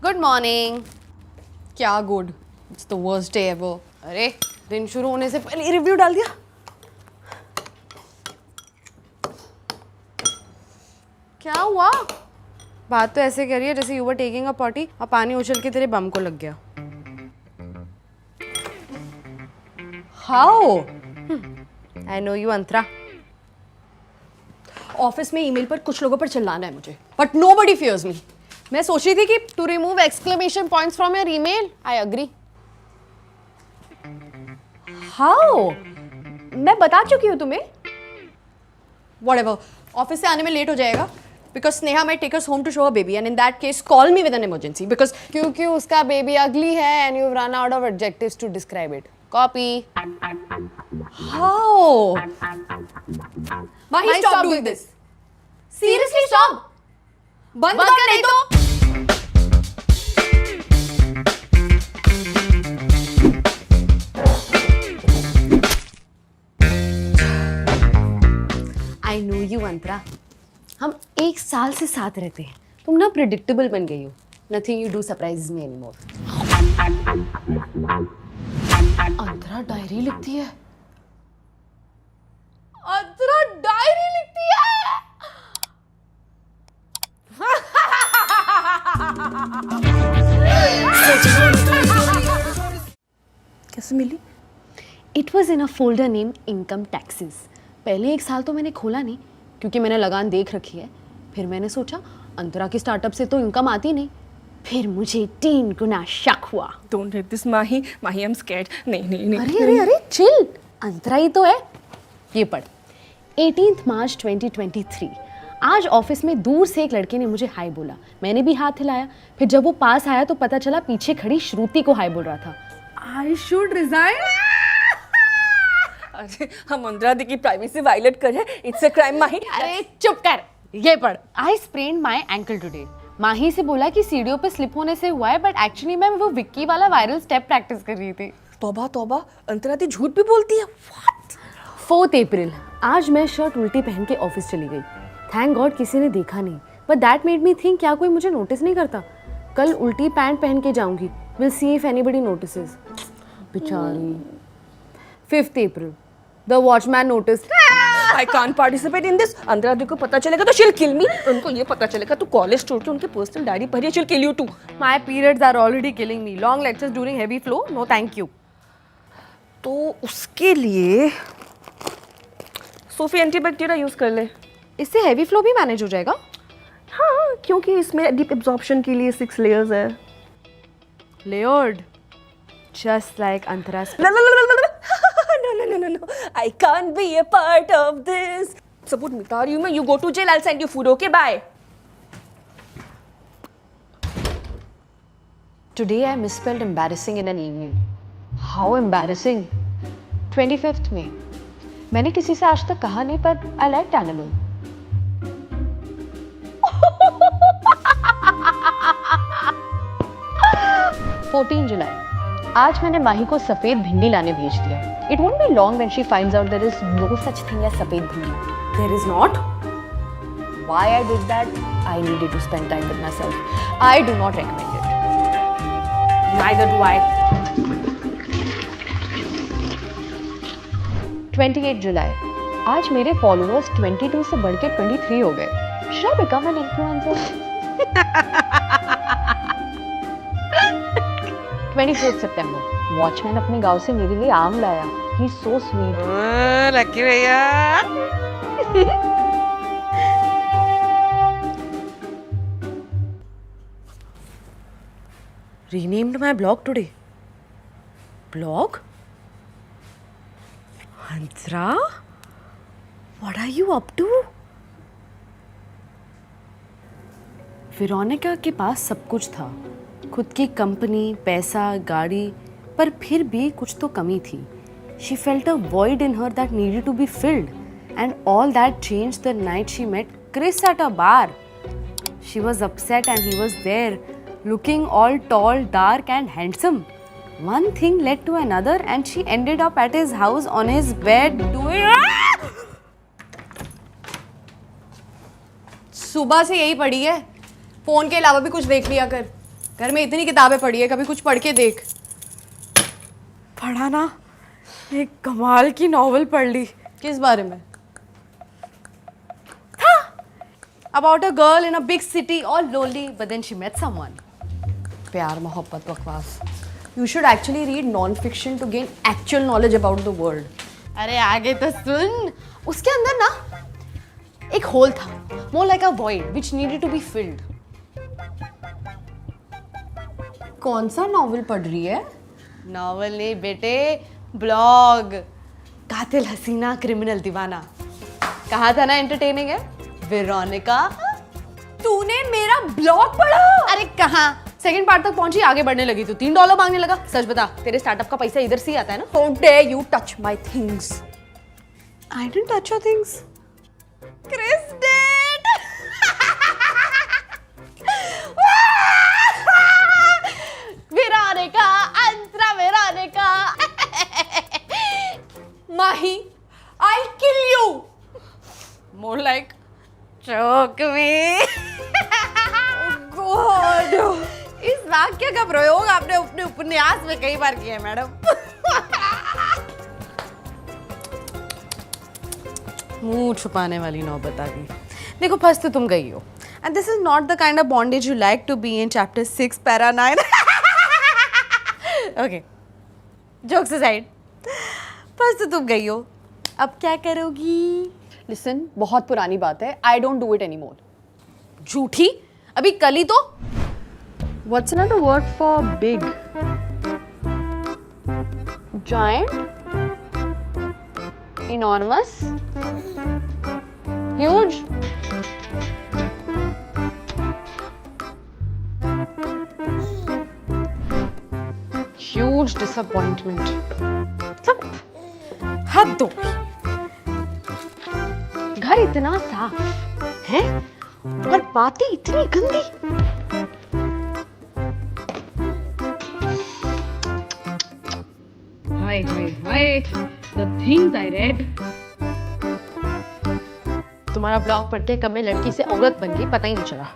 Good morning. क्या good, it's the worst day ever. अरे दिन शुरू होने से पहले रिव्यू डाल दिया। क्या हुआ? बात तो ऐसे करिए जैसे you were taking a potty और पानी उछल के तेरे बम को लग गया। How? I know you Antara. Office में ईमेल पर कुछ लोगों पर चिल्लाना है मुझे, बट नोबडी फियर्स मी। मैं सोच रही थी कि to remove exclamation points from your email. I agree. How? मैं बता चुकी हूँ तुम्हें। व्हाटएवर, ऑफिस से आने में लेट हो जाएगा because Sneha might take us home to show her baby, and in that case call me with an emergency because क्योंकि उसका बेबी ugly है and you've run out of adjectives to describe it. Copy. How? Mahi, stop doing this. Seriously, stop. बंद कर नहीं तो। I know you, Antara. हम 1 साल से साथ रहते हैं। तुम ना प्रेडिक्टेबल बन गई हो। Nothing you do surprises me anymore. Antara diary लिखती है। अंतरा डायरी लिखती है। कैसे मिली? It was in a folder named Income Taxes. पहले 1 साल तो मैंने खोला नहीं क्योंकि मैंने लगान देख रखी है। फिर मैंने सोचा अंतरा की स्टार्टअप से तो इनकम आती नहीं। फिर मुझे 3 गुना शक हुआ। Don't read this, Mahi. Mahi, I'm scared. नहीं। अरे चिल, अंतरा ही तो है। ये पढ़। 18 मार्च 2023। आज ऑफिस में दूर से एक लड़के ने मुझे हाय बोला। मैंने भी हाथ हिलाया। फिर जब वो पास आया तो पता चला पीछे खड़ी श्रुति को हाय बोल रहा था। I should resign. अरे हम अंतरा दी की प्राइवेसी वायलेट कर रहे हैं। It's a crime, Mahi. अरे चुप कर। ये पढ़। I sprained my ankle today. माही से बोला कि सीढ़ियों पे स्लिप होने से हुआ है, बट एक्चुअली मैं वो विक्की वाला वायरल स्टेप प्रैक्टिस कर रही थी। तौबा, अंतरा दी झूठ भी बोलती है। What? 4 अप्रैल। आज मैं शर्ट उल्टी पहन के ऑफिस चली गई। थैंक गॉड किसी ने देखा नहीं, but that made me think क्या कोई मुझे नोटिस नहीं करता। कल उल्टी पैंट पहन के जाऊंगी। Will see if anybody notices. बेचारी। 5 April. The watchman notice. I can't participate in this. Antara di को पता चलेगा तो she'll kill me. उनको ये पता चलेगा तो कॉलेज छोड़ के उनके पर्सनल डायरी पढ़ी है, she'll kill you too. My periods are already killing me. Long lectures during heavy flow? No, thank you. तो उसके लिए सोफी एंटीबैक्टीरिया यूज कर ले। इससे हेवी फ्लो भी मैनेज हो जाएगा? हाँ, क्योंकि इसमें डीप एब्जॉर्प्शन के लिए 6 लेयर्स है। Layered. Just like Antara's. No. I can't be a part of this. Support मिटा रही हूँ मैं. You go to jail. I'll send you food. Okay, bye. Today I misspelled embarrassing in an email. How embarrassing? 25th May. मैंने किसी से आज तक कहा नहीं पर I liked animal. 14 जुलाई. आज मैंने माही को सफेद भिंडी लाने भेज दिया। It won't be long when she finds out there is no such thing as सफेद भिंडी. There is not? Why I did that? I needed to spend time with myself. I do not recommend it. Neither do I. 28 जुलाई. आज मेरे followers 22 से बढ़ के 23 हो गए. Should I become an influencer? 24 September. Watchman अपने गांव से मेरे लिए आम लाया. He is so sweet. Lucky भैया. Renamed my blog today. Blog? Antara? What are you up to? Veronica के पास सब कुछ था. खुद की कंपनी, पैसा, गाड़ी, पर फिर भी कुछ तो कमी थी. She felt a void in her that needed to be filled, and all that changed the night she met Chris at a bar. She was upset and he was there, looking all tall, dark and handsome. One thing led to another and she ended up at his house on his bed doing. सुबह से यही पड़ी है. Phone के अलावा भी कुछ देख लिया कर. घर में इतनी किताबें पढ़ी है, कभी कुछ पढ़ के देख। पढ़ा ना, एक कमाल की नॉवल पढ़ ली। किस बारे में? About a girl in a big city, all lonely, but then she met someone. प्यार मोहब्बत बकवास. You should actually read non-fiction to gain actual knowledge about the world. अरे आगे तो सुन. उसके अंदर ना एक होल था, more like a void which needed to be filled. कौन सा नॉवल पढ़ रही है? नॉवल नहीं बेटे, ब्लॉग. कातिल हसीना क्रिमिनल दीवाना. कहा था ना एंटरटेनिंग है? वेरोनिका, तूने मेरा ब्लॉग पढ़ा? अरे कहाँ, सेकंड पार्ट तक पहुंची, आगे बढ़ने लगी तो $3 मांगने लगा. सच बता, तेरे स्टार्टअप का पैसा इधर से ही आता है ना? How dare you touch my things? I didn't touch your things. Chris did. Veronica, Antara Veronica. Mahi, I'll kill you. More like choke me. God. इस वाक्य का प्रयोग आपने अपने उपन्यास में कई बार किया है मैडम. मुंह छुपाने वाली नौबत आ गई. देखो फंस तो तुम गई हो. And this is not the kind of bondage you like to be in chapter 6 para 9. Okay. Jokes aside. फंस तो तुम गई हो. अब क्या करोगी? Listen, बहुत पुरानी बात है. I don't do it anymore. झूठी? अभी कल ही तो. What's another word for big? Giant? Enormous? Huge? Huge disappointment. हद हो. घर इतना साफ है और बातें इतनी गंदी. Hi, the things I read. तुम्हारा ब्लॉग पढ़ते कब मैं लड़की से औरत बन गई पता ही नहीं चला.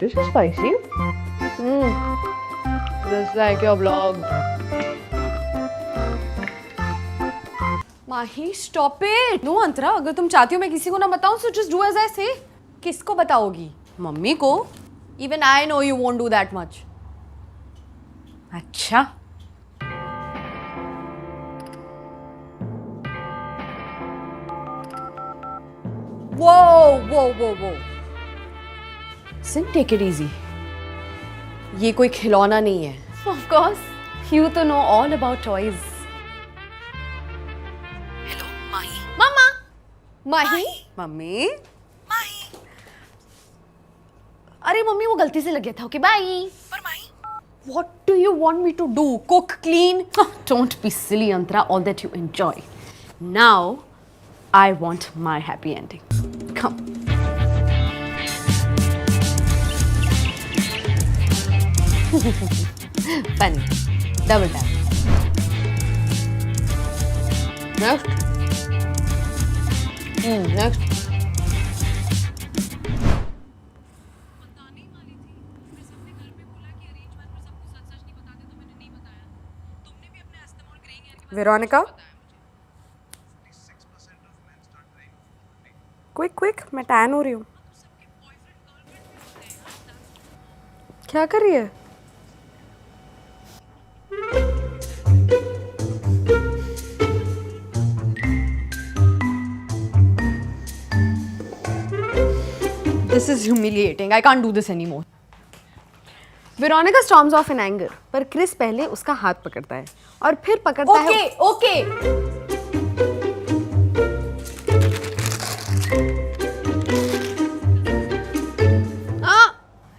This is spicy. Just like your blog. Mahi, stop it. No अंतरा, अगर तुम चाहती हो मैं किसी को ना बताऊं, so just do as I say. किसको बताओगी? मम्मी को. Even I know you won't do that much. अच्छा. Whoa. Listen, take it easy. ये कोई खिलौना नहीं है. Of course, you to know all about toys. Hello, Mahi. Mama. Mahi? मम्मी. अरे मम्मी वो गलती से लग गया था. Okay bye. पर Mahi, What do you want me to do? Cook, clean? Don't be silly, Antara. All that you enjoy. Now, I want my happy ending. Come. Funny. Double tap. Next. Next. Veronica? Quick, मैं tan हो रही हूँ. क्या कर रही है? This is humiliating. I can't do this anymore. Veronica storms off in anger, पर Chris पहले उसका हाथ पकड़ता है और फिर पकड़ता है. Okay.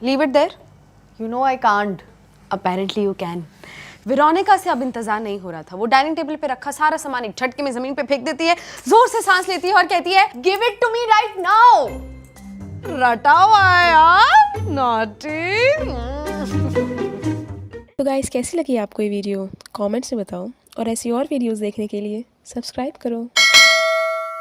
Leave it there. You know I can't. Apparently you can. Veronica से अब इंतजार नहीं हो रहा था. वो डाइनिंग टेबल पे रखा सारा सामान एक झटके में जमीन पे फेंक देती है, जोर से सांस लेती है और कहती है, Give it to me right now. रटा हुआ है यार. Naughty. तो गाइस कैसी लगी आपको ये वीडियो कमेंट्स में बताओ और ऐसी और वीडियोस देखने के लिए सब्सक्राइब करो।